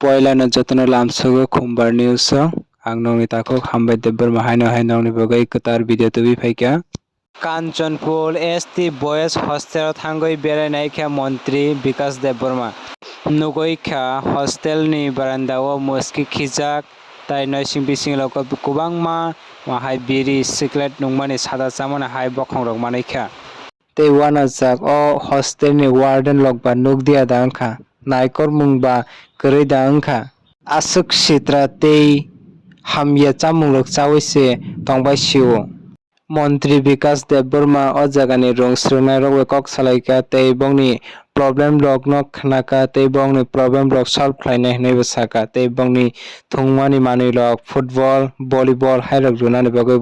Poilano jotono lamsogo khumbar news ang nongni tako hambai debbar mahaino hai nongni bagai katar video tubi phaikya Kanchanpur ST Boys Hostel thangoi beranai kha Mantri Vikas Debbarma nugoi kha hostel ni barandao muski khijak tai noising bising loko kubangma mahai biri secret nungmani sada chamani hai bokhong rok manai kha tei wanajak o hostel ni warden lokba nugdia da wngkha naikor mungba kwrwi da wngkha aswk sitra tei hamya chamungrok chawui se tongbai sio Mantri Vikas Debbarma o jagani rong srwngnai rok kok salaikha tei bongni problem rok no khnaka tei bongni problem rok solve khlainai hinui bo saka tei bongni thungmani manui rok football volleyball hairok runani bagui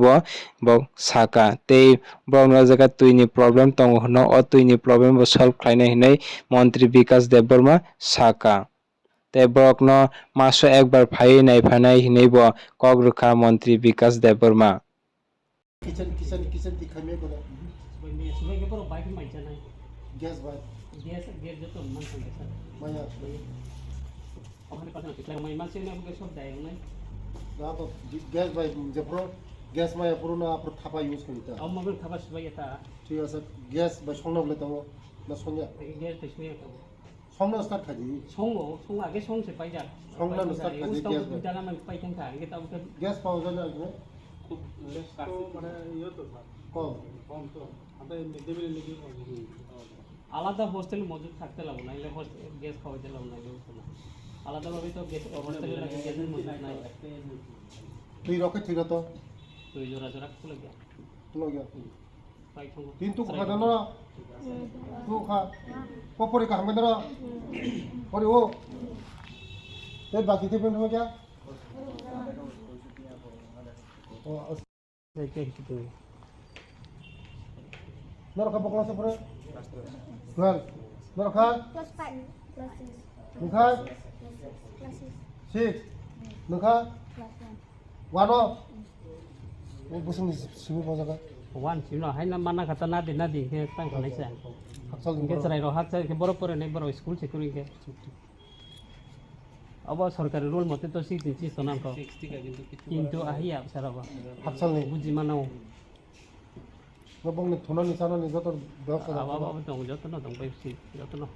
bo saka tei borokni o jaga twini problem tongo hino o twini problem bo solve khlainai hinui Mantri Vikas Debbarma saka tei borok no maso ekbar phaiui naiphanai hinui bo kok rwkha Mantri Vikas Debbarma kitchen दिखाने को ना सुबह के पर bike में चलना है gas जो तो मन संगे सर माया अपने पता नहीं लगा मैं से ने हमके सब जाएगा नहीं ना तो गैस भाई जब प्रो गैस माया प्रो ना आप थापा यूज करता अब मगर था बस भाई था ठीक है सर गैस भाई सोना बोले तो ना सोनिया गैस तो इसमें सोना स्टार्ट कर दी सोंग आगे सोंग से पाई जा सोंग ना स्टार्ट कर दी गैस में डाला मैं पाई क्या खा ये तब गैस पाउडर ना इसमें तो মানে ইয়ে তো স্যার কম তো আমরা মিডে মিলে লিখি আলাদা হোস্টেল মজুদ থাকতে লাগো না এলে গ্যাস খাওয়াইতে লাগো না আলাদাভাবে তো গ্যাস হোস্টেলে লাগে গ্যাসের মজুদ নাই তুই রকে ঠিক তো তুই জোড়া জোড়া খুলে গিয়া তুলো গিয়া পাই সঙ্গ কিন্তু খাদা না তু খা পপরি কা হামে না পরি ও তে বাকি তে পেন हो क्या Nora bokla sa pare 12 Nora kha Plus 5 plus 6 Nukha plus 6 Nukha plus 1 o busung simu pa jaga one ছিল হাই না মানা খাতা না দি হে তাং খানাইছে haksal কে চলাই রহাত চাই কে বড় পরে নাই বড় স্কুল সিকিউরি কে अब सरकारी रोल मते तो 6 इंच सोना को 60 का কিন্তু আহিয়া সারাবা haksal ni বুঝি মানাও ngobong ni thono ni sana ni jotor dok ka আবা বাবা তো যত না তো পাইছি যত না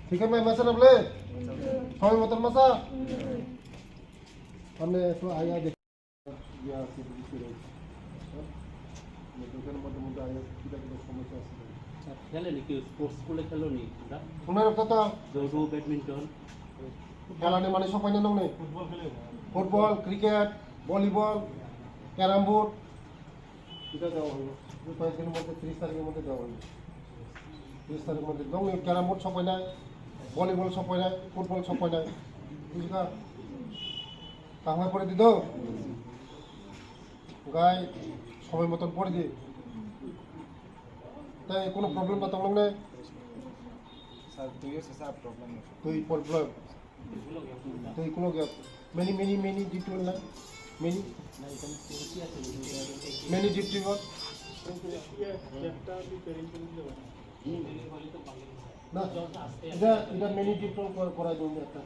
ठीक है मैं मसा ना बोले समय मतलब मसा हमने तो आया देख या सिर्फ मैं तो कर मत मुद्दा आया किदा किदा समस्या আছে খেলে নাকি স্পোর্টস স্কুলে খেলো নি তোমরা শুনে রাখতো তো জুডো ব্যাডমিন্টন খেলা নি মানে সব পাইনা নং নেই ফুটবল খেলে football cricket volleyball carrom board এটা দেওয়া হলো 5 দিনের মধ্যে 30 তারিখের মধ্যে দেওয়া হলো 30 তারিখের মধ্যে নং ক্যারাম বোর্ড সব পাইনা ভলিবল সব পাইনা ফুটবল সব পাইনা বুঝকা কামাই করে দিদ গাই সময় মতন পড়ে দি তাই কোনো প্রবলেম না তখন নেই স্যার দুইও সে সব প্রবলেম আছে তুই প্রবলেম তুই কোনো গেপ মেনি ডিটেল না মেনি ডিটেল একটা বি প্যারেন্টাল দিও না এটা মেনি ডিটেল করা দিন একটা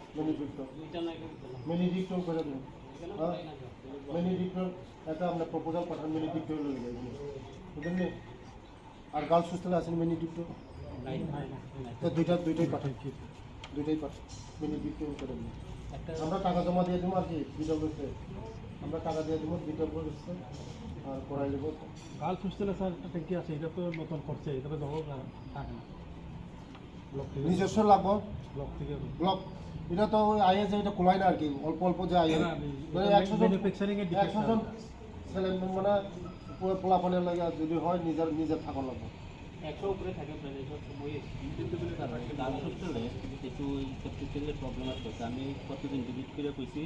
মেনি ডিটেল করে দিন মেনি ডিটেল এটা আমরা প্রপোজাল পাঠান মেনি ডিটেল হয়ে যায় বুঝলেন আর গার্লস হোস্টেলে আছেন মেনি ডিটেল তো দুইটাই পাঠান দুইটাই পাঠান মেনি ডিটেল করে দিন আমরা টাকা জমা দিয়ে দেবো আর কি বিডব্লিউতে আমরা টাকা দিয়ে দেবো বিডব্লিউতে আর করাই দেবো গার্লস হোস্টেলে স্যার ট্যাঙ্কি আছে এটা তো নতুন করছে এটা তো জমা থাকে না ব্লক থেকে নিজস্ব লাগবো ব্লক থেকে ব্লক এটা তো ওই আইএস এটা খোলাই না আর কি অল্প অল্প যে আইএস মানে 100 জন ম্যানুফ্যাকচারিং এর 100 জন ছেলে মানে পুরো পোলাপানের লাগে যদি হয় নিজের থাকা লাগবে 100 উপরে থাকে প্রায় বই কিন্তু বলে তারা গার্লস হোস্টেলে একটু টেকনিক্যাল প্রবলেম আছে আমি কতদিন ভিজিট করে কইছি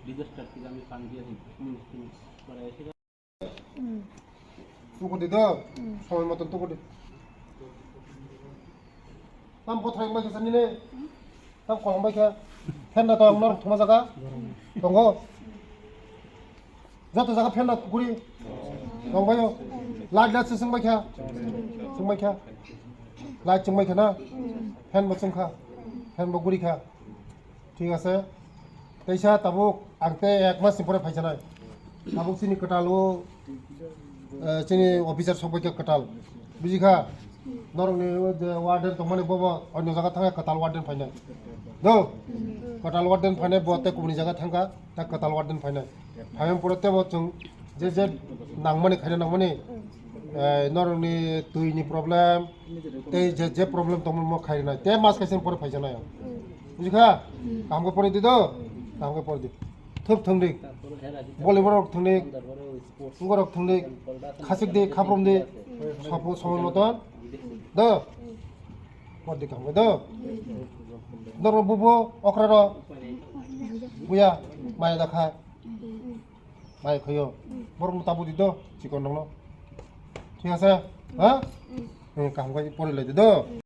ডিজাস্টার থেকে আমি ফান্ড দিয়ে করে এসে তুকো দিদ সময় মতন তুকো দি তাম কোথায় একবার গেছেন নিলে তাম কলম্বাই খা ফেন না তো আপনার তোমার জায়গা দঙ্গ যত জায়গা ফেন না ঘুরি দঙ্গায় লাইট লাইট সোंबाय खा लाइट जोंबाय खा ना ফ্যান বসং খা ফ্যান বগুড়ি খা ঠিক আছে তেইসা তাবুক আংতে 1 মাস পরে ফাইছানাই তাবুক চিনি কটালো চিনি অফিসার সবাইকে কটাল বুঝিখা নরংনি ওয়ার্ডেন তোমানে বাবা অন্য জায়গা থাকা কটাল ওয়ার্ডেন ফাইনাই দো কটাল ওয়ার্ডেন ফাইনাই বতে কোনি জায়গা থাকা তা কটাল ওয়ার্ডেন ফাইনাই ফাইম পড়তে বচং যে নাংমানি খাইনা নাংমানি নরংনি তুইনি প্রবলেম তে যে প্রবলেম তোমার মো খাইনা তে মাস খাইছেন পরে ফাইছানাই বুঝিখা কামকে পরে দি দো কামকে পরে দি থুপ থংদি বলিবর থংদি গরক থংদি খাসিক দি খাপ্রম দি সব সময় মতন দো পরে দি কামকে দো দর বুবু অকরার বুয়া মাই দেখা মাই খয়ো বরম তাবু দি দো চিকন দংনো ঠিক আছে হ্যাঁ কামকে পরে লাই দি দো